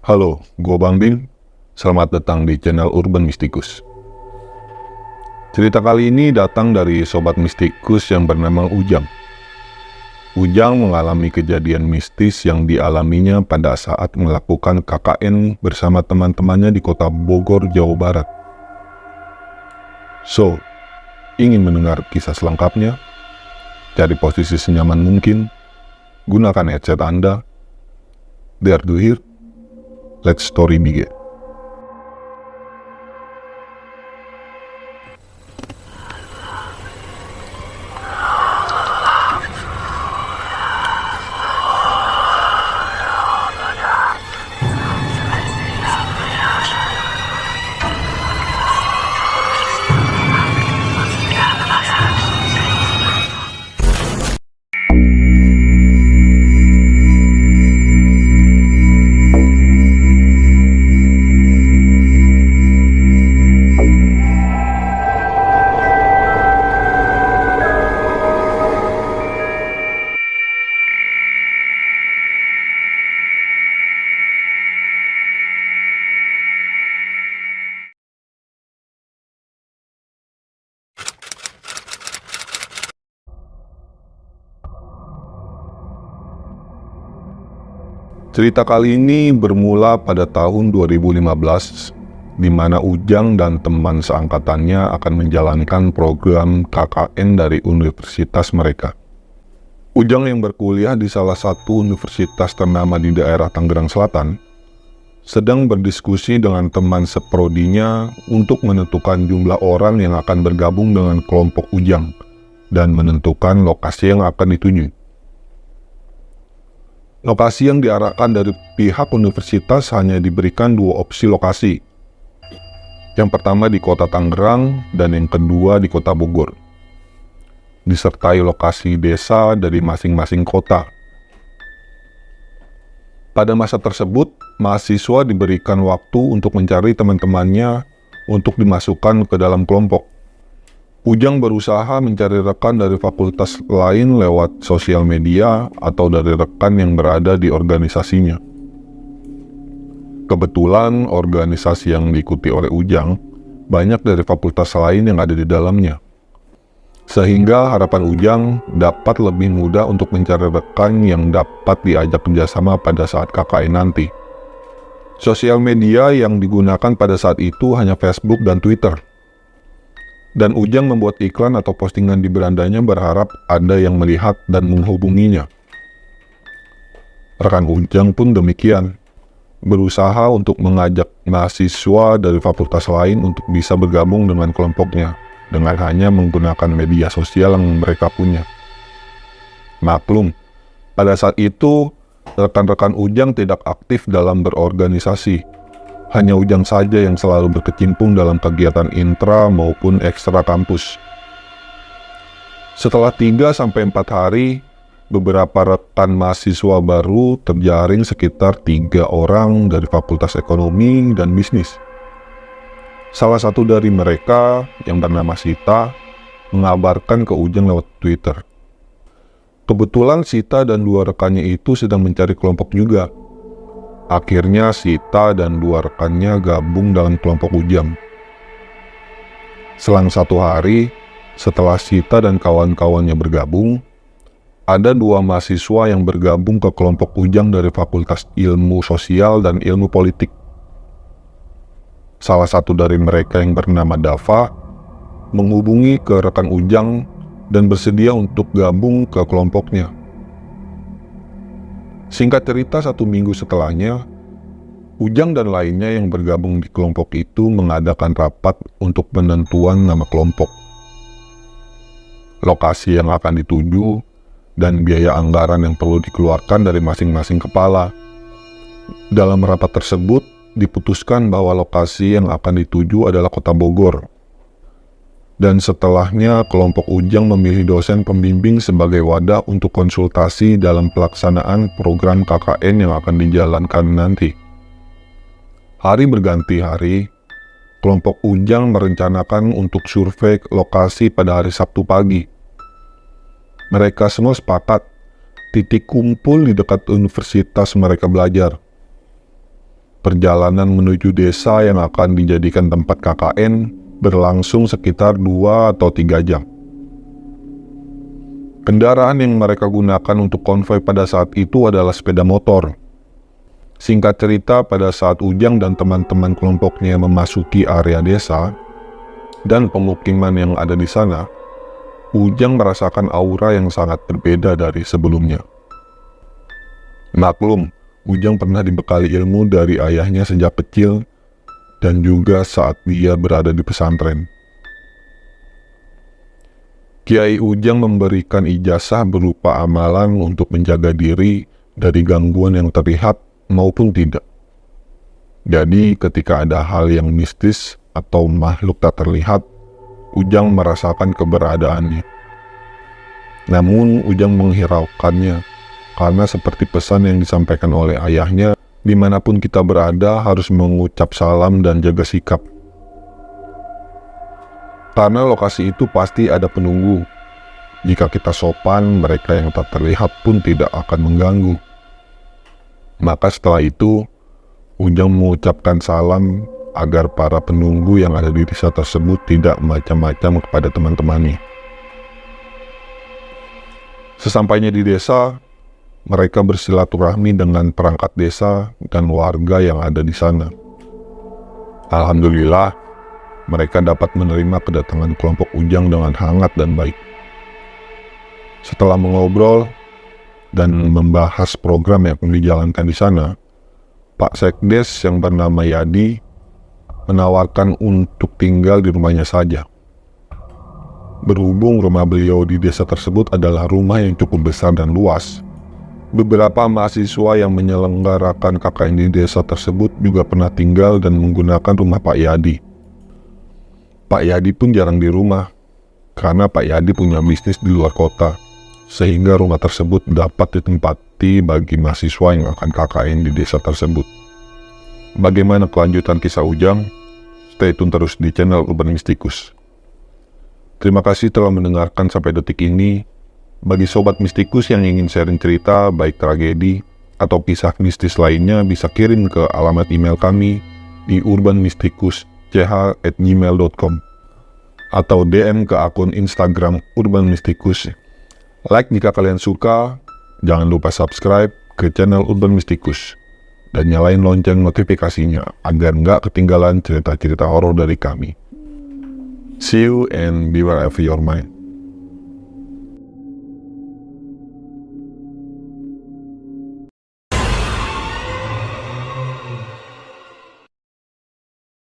Halo, gue Bang Bing. Selamat datang di channel Urban Mystikus. Cerita kali ini datang dari sobat mistikus yang bernama Ujang. Ujang mengalami kejadian mistis yang dialaminya pada saat melakukan KKN bersama teman-temannya di kota Bogor, Jawa Barat. So, ingin mendengar kisah selengkapnya? Cari posisi senyaman mungkin, gunakan headset Anda. Dare to hear? Let's story begin. Cerita kali ini bermula pada tahun 2015, di mana Ujang dan teman seangkatannya akan menjalankan program KKN dari universitas mereka. Ujang yang berkuliah di salah satu universitas ternama di daerah Tangerang Selatan, sedang berdiskusi dengan teman seprodinya untuk menentukan jumlah orang yang akan bergabung dengan kelompok Ujang dan menentukan lokasi yang akan dituju. Lokasi yang diarahkan dari pihak universitas hanya diberikan dua opsi lokasi. Yang pertama di kota Tangerang dan yang kedua di kota Bogor. Disertai lokasi desa dari masing-masing kota. Pada masa tersebut, mahasiswa diberikan waktu untuk mencari teman-temannya untuk dimasukkan ke dalam kelompok. Ujang berusaha mencari rekan dari fakultas lain lewat sosial media atau dari rekan yang berada di organisasinya. Kebetulan organisasi yang diikuti oleh Ujang banyak dari fakultas lain yang ada di dalamnya. Sehingga harapan Ujang dapat lebih mudah untuk mencari rekan yang dapat diajak kerjasama pada saat KKN nanti. Sosial media yang digunakan pada saat itu hanya Facebook dan Twitter. Dan Ujang membuat iklan atau postingan di berandanya berharap ada yang melihat dan menghubunginya. Rekan Ujang pun demikian, berusaha untuk mengajak mahasiswa dari fakultas lain untuk bisa bergabung dengan kelompoknya, dengan hanya menggunakan media sosial yang mereka punya. Maklum, pada saat itu, rekan-rekan Ujang tidak aktif dalam berorganisasi. Hanya Ujang saja yang selalu berkecimpung dalam kegiatan intra maupun ekstra kampus. Setelah 3-4 hari, beberapa rekan mahasiswa baru terjaring sekitar 3 orang dari Fakultas Ekonomi dan Bisnis. Salah satu dari mereka, yang bernama Sita, mengabarkan ke Ujang lewat Twitter. Kebetulan Sita dan 2 rekannya itu sedang mencari kelompok juga. Akhirnya Sita dan 2 rekannya gabung dalam kelompok Ujang. Selang 1 hari, setelah Sita dan kawan-kawannya bergabung, ada 2 mahasiswa yang bergabung ke kelompok Ujang dari Fakultas Ilmu Sosial dan Ilmu Politik. Salah satu dari mereka yang bernama Dava menghubungi ke rekan Ujang dan bersedia untuk gabung ke kelompoknya. Singkat cerita, 1 minggu setelahnya, Ujang dan lainnya yang bergabung di kelompok itu mengadakan rapat untuk penentuan nama kelompok, lokasi yang akan dituju, dan biaya anggaran yang perlu dikeluarkan dari masing-masing kepala. Dalam rapat tersebut, diputuskan bahwa lokasi yang akan dituju adalah kota Bogor. Dan setelahnya, kelompok Ujang memilih dosen pembimbing sebagai wadah untuk konsultasi dalam pelaksanaan program KKN yang akan dijalankan nanti. Hari berganti hari, kelompok Ujang merencanakan untuk survei lokasi pada hari Sabtu pagi. Mereka semua sepakat titik kumpul di dekat universitas mereka belajar. Perjalanan menuju desa yang akan dijadikan tempat KKN berlangsung sekitar 2 atau 3 jam. Kendaraan yang mereka gunakan untuk konvoi pada saat itu adalah sepeda motor. Singkat cerita, pada saat Ujang dan teman-teman kelompoknya memasuki area desa dan pemukiman yang ada di sana, Ujang merasakan aura yang sangat berbeda dari sebelumnya. Maklum, Ujang pernah dibekali ilmu dari ayahnya sejak kecil dan juga saat dia berada di pesantren. Kiai Ujang memberikan ijazah berupa amalan untuk menjaga diri dari gangguan yang terlihat maupun tidak. Jadi ketika ada hal yang mistis atau makhluk tak terlihat, Ujang merasakan keberadaannya. Namun Ujang menghiraukannya, karena seperti pesan yang disampaikan oleh ayahnya, dimanapun kita berada harus mengucap salam dan jaga sikap. Karena lokasi itu pasti ada penunggu. Jika kita sopan, mereka yang tak terlihat pun tidak akan mengganggu. Maka setelah itu, Ujang mengucapkan salam agar para penunggu yang ada di desa tersebut tidak macam-macam kepada teman-temannya. Sesampainya di desa, mereka bersilaturahmi dengan perangkat desa dan warga yang ada di sana. Alhamdulillah, mereka dapat menerima kedatangan kelompok Ujang dengan hangat dan baik. Setelah mengobrol dan membahas program yang akan dijalankan di sana, Pak Sekdes yang bernama Yadi menawarkan untuk tinggal di rumahnya saja. Berhubung rumah beliau di desa tersebut adalah rumah yang cukup besar dan luas, beberapa mahasiswa yang menyelenggarakan KKN di desa tersebut juga pernah tinggal dan menggunakan rumah Pak Yadi. Pak Yadi pun jarang di rumah, karena Pak Yadi punya bisnis di luar kota, sehingga rumah tersebut dapat ditempati bagi mahasiswa yang akan KKN di desa tersebut. Bagaimana kelanjutan kisah Ujang? Stay tune terus di channel Urban Mystikus. Terima kasih telah mendengarkan sampai detik ini. Bagi sobat mistikus yang ingin sharing cerita, baik tragedi atau kisah mistis lainnya, bisa kirim ke alamat email kami di urbanmystikus@gmail.com atau DM ke akun Instagram Urban Mystikus. Like jika kalian suka, jangan lupa subscribe ke channel Urban Mystikus dan nyalain lonceng notifikasinya agar nggak ketinggalan cerita-cerita horor dari kami. See you and be wherever your mind.